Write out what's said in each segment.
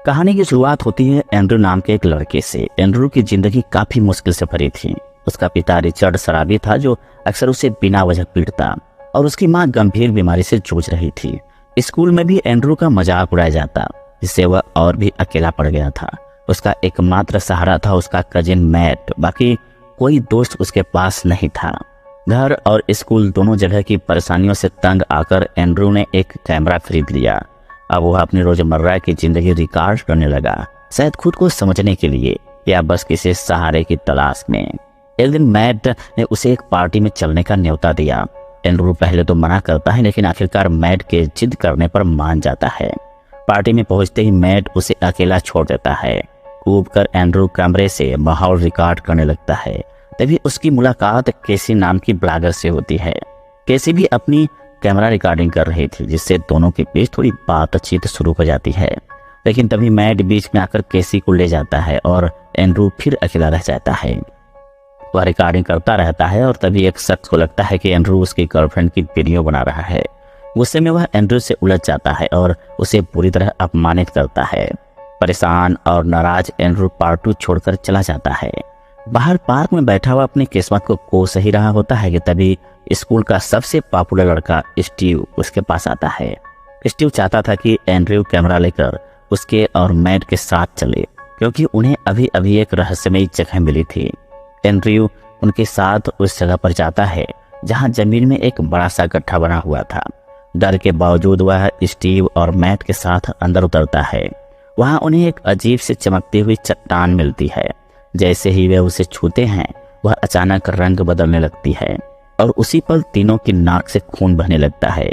कहानी की शुरुआत होती है एंड्रू नाम के एक लड़के से। एंड्रू की जिंदगी काफी मुश्किल से भरी थी। उसका पिता रिचर्ड शराबी था जो अक्सर उसे बिना वजह पीटता, और उसकी मां गंभीर बीमारी से जूझ रही थी। स्कूल में भी एंड्रू का मजाक उड़ाया जाता, जिससे वह और भी अकेला पड़ गया था। उसका एकमात्र सहारा था उसका कजिन मैट, बाकी कोई दोस्त उसके पास नहीं था। घर और स्कूल दोनों जगह की परेशानियों से तंग आकर एंड्रू ने एक कैमरा खरीद लिया। अब वह अपनी रोजमर्रा की जिंदगी रिकॉर्ड करने लगा, शायद खुद को समझने के लिए या बस किसी सहारे की तलाश में। एक दिन मैट ने उसे एक पार्टी में चलने का न्योता दिया। एंड्रू पहले तो मना करता है, लेकिन आखिरकार मैट के जिद करने पर मान जाता है। पार्टी में पहुंचते ही मैट उसे अकेला छोड़ देता है। कूद कर एंड्रू कमरे से माहौल रिकॉर्ड करने लगता है। तभी उसकी मुलाकात केसी नाम की ब्लॉगर से होती है। केसी भी अपनी कैमरा रिकॉर्डिंग कर रही थी, जिससे दोनों के बीच थोड़ी बातचीत शुरू हो जाती है। लेकिन तभी मैट बीच में आकर केसी को ले जाता है और एंड्रू फिर अकेला रह जाता है। वह रिकॉर्डिंग करता रहता है और तभी एक शख्स को लगता है कि एंड्रू उसकी गर्लफ्रेंड की वीडियो बना रहा है। गुस्से में वह एंड्रू से उलझ जाता है और उसे पूरी तरह अपमानित करता है। परेशान और नाराज एंड्रू पार्टी छोड़कर चला जाता है। बाहर पार्क में बैठा हुआ अपनी किस्मत को कोस ही रहा होता है कि तभी स्कूल का सबसे पॉपुलर लड़का स्टीव उसके पास आता है। स्टीव चाहता था कि एंड्रू कैमरा लेकर उसके और मैट के साथ चले, क्योंकि उन्हें अभी अभी एक रहस्यमयी जगह मिली थी। एंड्रू उनके साथ उस जगह पर जाता है जहां जमीन में एक बड़ा सा गड्ढा बना हुआ था। डर के बावजूद वह स्टीव और मैट के साथ अंदर उतरता है। वहां उन्हें एक अजीब से चमकती हुई चट्टान मिलती है। जैसे ही वे उसे छूते हैं, वह अचानक रंग बदलने लगती है और उसी पल तीनों की नाक से खून बहने लगता है।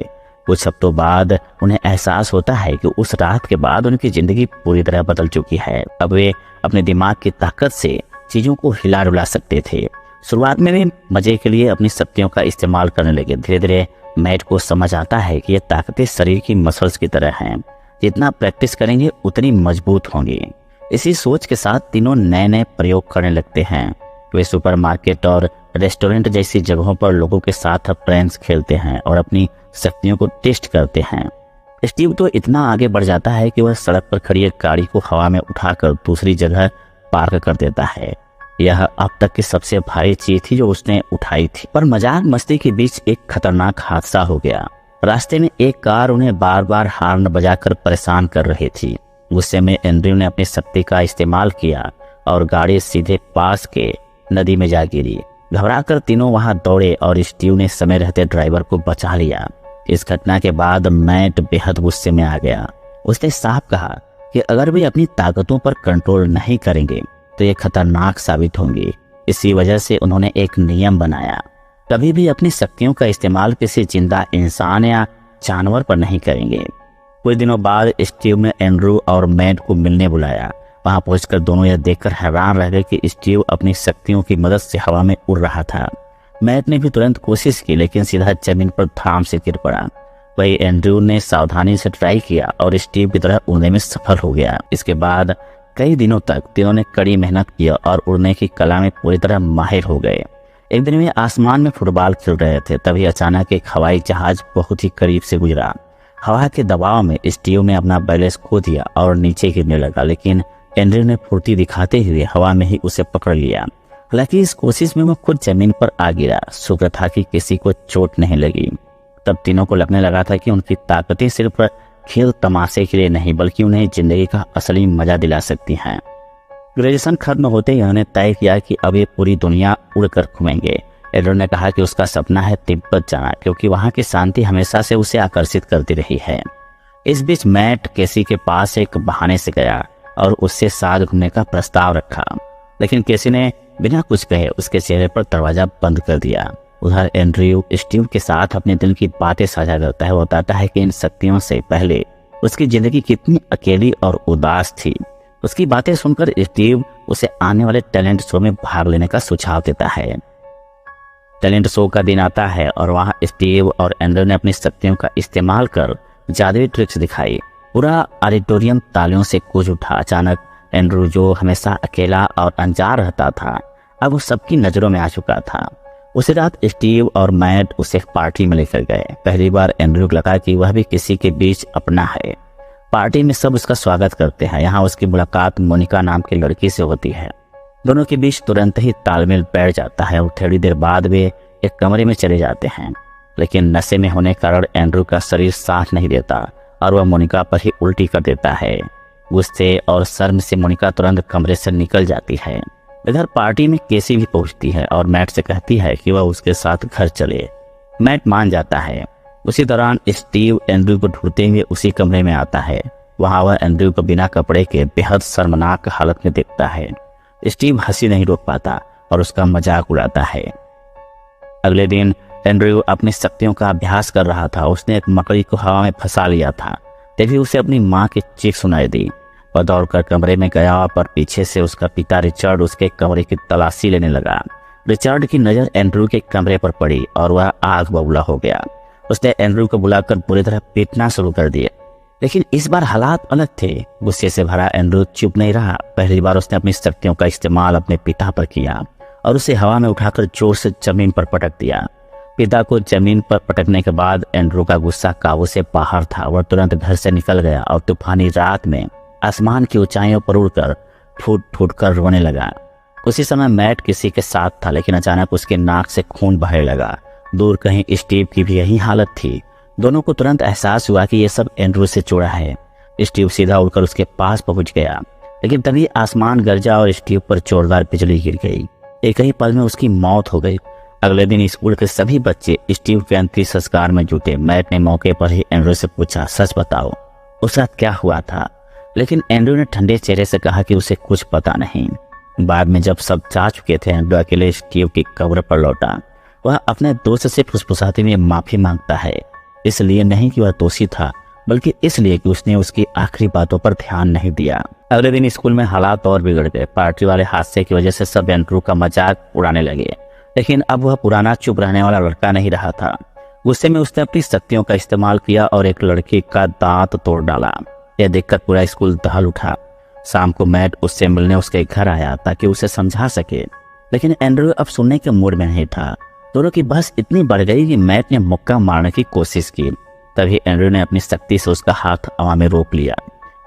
कुछ हफ्तों बाद उन्हें एहसास होता है कि उस रात के बाद उनकी जिंदगी पूरी तरह बदल चुकी है। अब वे अपने दिमाग की ताकत से चीजों को हिला डुला सकते थे। शुरुआत में वे मजे के लिए अपनी शक्तियों का इस्तेमाल करने लगे। धीरे धीरे मैट को समझ आता है कि ये ताकतें शरीर की मसल्स की तरह हैं, जितना प्रैक्टिस करेंगे उतनी मजबूत होंगी। इसी सोच के साथ तीनों नए नए प्रयोग करने लगते हैं। वे सुपरमार्केट और रेस्टोरेंट जैसी जगहों पर लोगों के साथ प्रैंक्स खेलते हैं और अपनी शक्तियों को टेस्ट करते हैं। स्टीव तो इतना आगे बढ़ जाता है कि वह सड़क पर खड़ी एक गाड़ी को हवा में उठाकर दूसरी जगह पार्क कर देता है। यह अब तक की सबसे भारी चीज थी जो उसने उठाई थी। पर मजाक मस्ती के बीच एक खतरनाक हादसा हो गया। रास्ते में एक कार उन्हें बार बार हॉर्न बजाकर परेशान कर रही थी। गुस्से में एंड्रू ने अपनी शक्ति का इस्तेमाल किया और गाड़ी सीधे पास के नदी में जा गिरी। घबराकर तीनों वहां दौड़े और स्टीव ने समय रहते ड्राइवर को बचा लिया। इस घटना के बाद मैट बेहद गुस्से में आ गया। उसने साफ कहा कि अगर वे अपनी ताकतों पर कंट्रोल नहीं करेंगे तो ये खतरनाक साबित होंगी। इसी वजह से उन्होंने एक नियम बनाया, कभी भी अपनी शक्तियों का इस्तेमाल किसी जिंदा इंसान या जानवर पर नहीं करेंगे। कुछ दिनों बाद स्टीव ने एंड्रू और मैट को मिलने बुलाया। वहां पहुंचकर दोनों यह देखकर हैरान रह गए कि स्टीव अपनी शक्तियों की मदद से हवा में उड़ रहा था। मैट ने भी तुरंत कोशिश की, लेकिन सीधा जमीन पर धाम से गिर पड़ा। वही एंड्रू ने सावधानी से ट्राई किया और स्टीव की तरह उड़ने में सफल हो गया। इसके बाद कई दिनों तक तीनों ने कड़ी मेहनत की और उड़ने की कला में पूरी तरह माहिर हो गए। एक दिन वे आसमान में फुटबॉल खेल रहे थे, तभी अचानक एक हवाई जहाज बहुत ही करीब से गुजरा। हवा के दबाव में स्टीव ने अपना बैलेंस खो दिया और नीचे गिरने लगा, लेकिन एंड्रू ने फुर्ती दिखाते हुए हवा में ही उसे पकड़ लिया। हालांकि इस कोशिश में वो खुद जमीन पर आ गिरा। शुक्र था कि किसी को चोट नहीं लगी। तब तीनों को लगने लगा था कि उनकी ताकतें सिर्फ खेल तमाशे के लिए नहीं, बल्कि उन्हें जिंदगी का असली मजा दिला सकती हैं। ग्रेजुएशन खत्म होते ही उन्होंने तय किया कि अब ये पूरी दुनिया उड़कर घूमेंगे। एंड्रू ने कहा कि उसका सपना है तिब्बत जाना, क्योंकि वहाँ की शांति हमेशा से उसे आकर्षित करती रही है। इस बीच मैट केसी के पास एक बहाने से गया और उससे साथ घूमने का प्रस्ताव रखा, लेकिन केसी ने बिना कुछ कहे उसके चेहरे पर दरवाजा बंद कर दिया। उधर एंड्रू स्टीव के साथ अपने दिल की बातें साझा करता है। वो बताता है कि इन शक्तियों से पहले उसकी जिंदगी कितनी अकेली और उदास थी। उसकी बातें सुनकर स्टीव उसे आने वाले टैलेंट शो में भाग लेने का सुझाव देता है। टैलेंट शो का दिन आता है और वहां स्टीव और एंड्रू ने अपनी शक्तियों का इस्तेमाल कर जादुई ट्रिक्स दिखाई। पूरा ऑडिटोरियम तालियों से गूंज उठा। अचानक एंड्रू, जो हमेशा अकेला और अनजान रहता था, अब वो सबकी नजरों में आ चुका था। उसी रात स्टीव और मैट उसे एक पार्टी में लेकर गए। पहली बार एंड्रू को लगा कि वह भी किसी के बीच अपना है। पार्टी में सब उसका स्वागत करते हैं। यहाँ उसकी मुलाकात मोनिका नाम की लड़की से होती है। दोनों के बीच तुरंत ही तालमेल बैठ जाता है और थोड़ी देर बाद वे एक कमरे में चले जाते हैं। लेकिन नशे में होने के कारण एंड्रू का शरीर साथ नहीं देता और वह मोनिका पर ही उल्टी कर देता है। गुस्से और शर्म से मोनिका तुरंत कमरे से निकल जाती है। इधर पार्टी में केसी भी पहुंचती है और मैट से कहती है कि वह उसके साथ घर चले। मैट मान जाता है। उसी दौरान स्टीव एंड्रू को ढूंढते हुए उसी कमरे में आता है। वहां वह एंड्रू को बिना कपड़े के बेहद शर्मनाक हालत में देखता है। स्टीव हंसी नहीं रोक पाता और उसका मजाक उड़ाता है। अगले दिन एंड्रू अपनी शक्तियों का अभ्यास कर रहा था। उसने एक मकड़ी को हवा में फंसा लिया था, तभी उसे अपनी माँ की चीख सुनाई दी। वह दौड़कर कमरे में गया, पर पीछे से उसका पिता रिचर्ड उसके कमरे की तलाशी लेने लगा। रिचर्ड की नज़र एंड्रू के कमरे पर पड़ी और वह आग बबूला हो गया। उसने एंड्रू को बुलाकर बुरी तरह पीटना शुरू कर दिया, लेकिन इस बार हालात अलग थे। गुस्से से भरा एंड्रू चुप नहीं रहा। पहली बार उसने अपनी शक्तियों का इस्तेमाल अपने पिता पर किया और उसे हवा में उठाकर जोर से जमीन पर पटक दिया। पिता को जमीन पर पटकने के बाद एंड्रू का गुस्सा काबू से बाहर था। वह तुरंत घर से निकल गया और तूफानी रात में आसमान की ऊंचाइयों पर उड़कर फूट फूट कर रोने लगा। उसी समय मैट किसी के साथ था, लेकिन अचानक उसके नाक से खून बहने लगा। दूर कहीं स्टीव की भी यही हालत थी। दोनों को तुरंत एहसास हुआ कि यह सब एंड्रू से जुड़ा है। स्टीव सीधा उड़कर उसके पास पहुंच गया, लेकिन तभी आसमान गरजा और स्टीव पर जोरदार बिजली गिर गई। एक ही पल में उसकी मौत हो गई। अगले दिन स्कूल के सभी बच्चे स्टीव के अंतिम संस्कार में जुटे। मैट ने मौके पर ही एंड्रू से पूछा, सच बताओ उस रात क्या हुआ था? लेकिन एंड्रू ने ठंडे चेहरे से कहा कि उसे कुछ पता नहीं। बाद में जब सब जा चुके थे, एंड्रू अकेले स्टीव की कब्र पर लौटा। वह अपने दोस्त से फुसफुसाते हुए माफी मांगता है, इसलिए नहीं कि वह दोषी था, बल्कि इसलिए कि उसने उसकी आखिरी बातों पर ध्यान नहीं दिया। अगले दिन स्कूल में हालात और बिगड़ गए। पार्टी वाले हादसे की वजह से सब एंड्रू का मजाक उड़ाने लगे, लेकिन अब वह पुराना चुप रहने वाला लड़का नहीं रहा था। गुस्से में उसने अपनी शक्तियों का इस्तेमाल किया और एक लड़की का दांत तोड़ डाला। यह देखकर पूरा स्कूल दहल उठा। शाम को मैट उससे मिलने उसके घर आया ताकि उसे समझा सके, लेकिन एंड्रू अब सुनने के मूड में नहीं था। दोनों की बहस इतनी बढ़ गई कि मैट ने मुक्का मारने की कोशिश की। तभी एंड्रू ने अपनी शक्ति से उसका हाथ हवा में रोक लिया।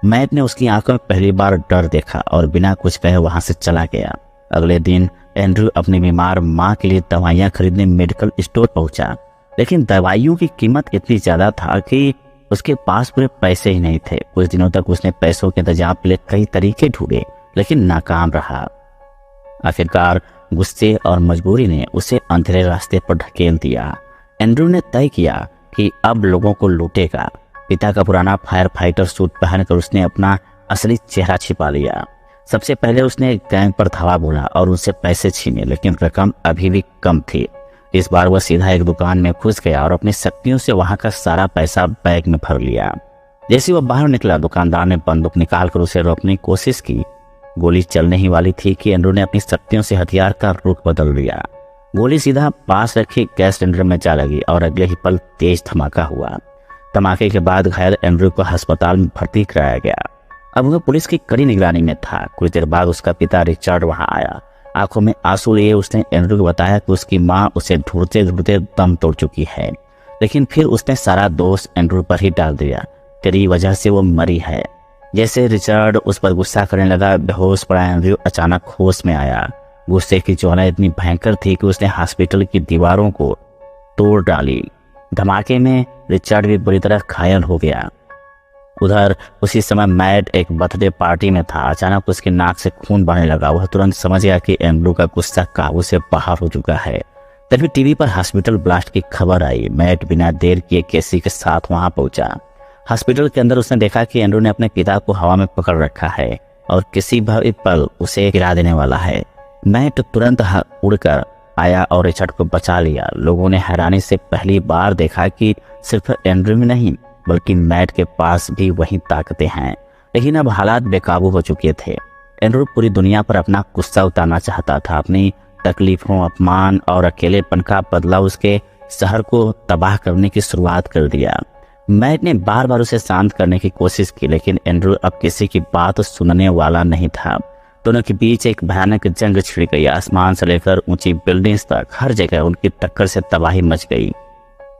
मैट ने उसकी आंखों में पहली बार डर देखा और बिना कुछ कहे वहां से चला गया। अगले दिन एंड्रू अपनी बीमार माँ के लिए दवाइयाँ खरीदने मेडिकल स्टोर पहुंचा, लेकिन दवाइयों की कीमत इतनी ज्यादा था कि उसके पास पूरे पैसे ही नहीं थे। कुछ दिनों तक उसने पैसों के इंतजाम के लिए कई तरीके ढूंढे, लेकिन नाकाम रहा। आखिरकार गुस्से और मजबूरी ने उसे अंधेरे रास्ते पर ढकेल दिया। एंड्रू ने तय किया कि अब लोगों को लूटेगा। पिता का पुराना फायर फाइटर सूट पहनकर उसने अपना असली चेहरा छिपा लिया। सबसे पहले उसने एक गैंग पर धावा बोला और उनसे पैसे छीने, लेकिन रकम अभी भी कम थी। इस बार वह सीधा एक दुकान में घुस गया और अपनी शक्तियों से वहां का सारा पैसा बैग में भर लिया। जैसे वह बाहर निकला, दुकानदार ने बंदूक निकालकर उसे रोकने की कोशिश की। गोली चलने ही वाली थी कि एंड्रू ने अपनी शक्तियों से हथियार का रुख बदल दिया। गोली सीधा पास रखी गैस सिलेंडर में जा लगी और अगले ही पल तेज धमाका हुआ। धमाके के बाद घायल एंड्रू को अस्पताल में भर्ती कराया गया। अब वह पुलिस की कड़ी निगरानी में था। कुछ देर बाद उसका पिता रिचर्ड वहां आया। आंखों में आंसू लिए उसने एंड्रू को बताया कि उसकी माँ उसे ढूंढते ढूंढते दम तोड़ चुकी है, लेकिन फिर उसने सारा दोष एंड्रू पर ही डाल दिया। तेरी वजह से वो मरी है। जैसे रिचर्ड उस पर गुस्सा करने लगा, बेहोश पड़ा एंड्रू अचानक होश में आया। गुस्से की ज्वाला इतनी भयंकर थी कि उसने हॉस्पिटल की दीवारों को तोड़ डाली। धमाके में रिचर्ड भी बुरी तरह घायल हो गया। उधर उसी समय मैट एक बर्थडे पार्टी में था। अचानक उसकी नाक से खून बहने लगा। वह तुरंत समझ गया कि एंड्रू का गुस्सा काबू से बाहर हो चुका है। तभी टीवी पर हॉस्पिटल ब्लास्ट की खबर आई। मैट बिना देर किए केसी के साथ वहां पहुंचा। हॉस्पिटल के अंदर उसने देखा कि एंड्रू ने अपने पिता को हवा में पकड़ रखा है और किसी भी पल उसे गिरा देने वाला है। मैट तुरंत उड़कर आया और रिचर्ड को बचा लिया। लोगों ने हैरानी से पहली बार देखा कि सिर्फ एंड्रू में नहीं, बल्कि मैट के पास भी वही ताकतें हैं। लेकिन अब हालात बेकाबू हो चुके थे। एंड्रू पूरी दुनिया पर अपना गुस्सा उतारना चाहता था। अपनी तकलीफों, अपमान और अकेलेपन का बदला उसके शहर को तबाह करने की शुरुआत कर दिया। मैट ने बार बार उसे शांत करने की कोशिश की, लेकिन एंड्रू अब किसी की बात सुनने वाला नहीं था। दोनों के बीच एक भयानक जंग छिड़ गई। आसमान से लेकर ऊंची बिल्डिंग्स तक हर जगह उनकी टक्कर से तबाही मच गई।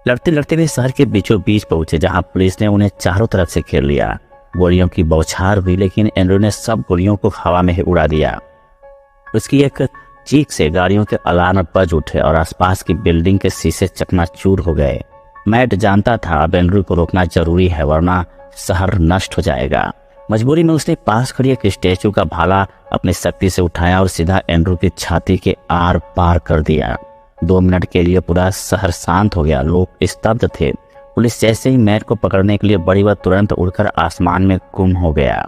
लड़ते लड़ते वे शहर के बीचों बीच पहुंचे, जहां पुलिस ने उन्हें चारों तरफ से घेर लिया। गोलियों की बौछार हुई, लेकिन एंड्रू ने सब गोलियों को हवा में ही उड़ा दिया। उसकी एक चीख से गाड़ियों के अलार्म बज उठे और आसपास की बिल्डिंग के शीशे चकनाचूर हो गए। मैट जानता था अब एंड्रू को रोकना जरूरी है, वरना शहर नष्ट हो जाएगा। मजबूरी में उसने पास खड़ी एक स्टैचू का भाला अपनी शक्ति से उठाया और सीधा एंड्रू की छाती के आर पार कर दिया। 2 मिनट के लिए पूरा शहर शांत हो गया। लोग स्तब्ध थे। पुलिस जैसे ही मैट को पकड़ने के लिए बढ़ी, वह तुरंत उड़कर आसमान में गुम हो गया।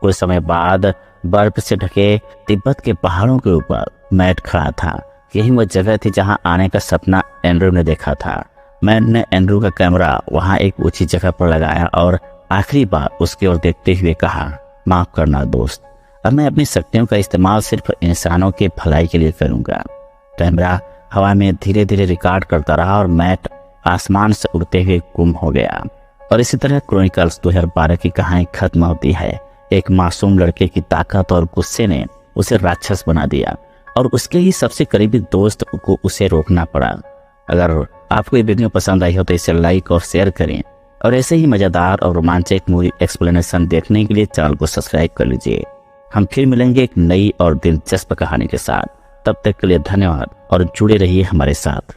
कुछ समय बाद बर्फ से ढके तिब्बत के पहाड़ों के ऊपर मैट खड़ा था। यही वह जगह थी जहां आने का सपना एंड्रू ने देखा था। मैट ने एंड्रू का कैमरा वहां एक ऊंची जगह पर लगाया और आखिरी बार उसकी ओर देखते हुए कहा, माफ करना दोस्त, अब मैं अपनी शक्तियों का इस्तेमाल सिर्फ इंसानों के भलाई के लिए करूंगा। कैमरा हवा में धीरे धीरे रिकॉर्ड करता रहा और मैट आसमान से उड़ते हुए गुम हो गया। और इसी तरह क्रॉनिकल्स 2012 की कहानी खत्म होती है। एक मासूम लड़के की ताकत और गुस्से ने उसे राक्षस बना दिया और उसके ही सबसे करीबी दोस्त को उसे रोकना पड़ा। अगर आपको ये वीडियो पसंद आई हो तो इसे लाइक और शेयर करें और ऐसे ही मज़ेदार और रोमांचक मूवी एक्सप्लेनेशन देखने के लिए चैनल को सब्सक्राइब कर लीजिए। हम फिर मिलेंगे एक नई और दिलचस्प कहानी के साथ। तब तक के लिए धन्यवाद और जुड़े रहिए हमारे साथ।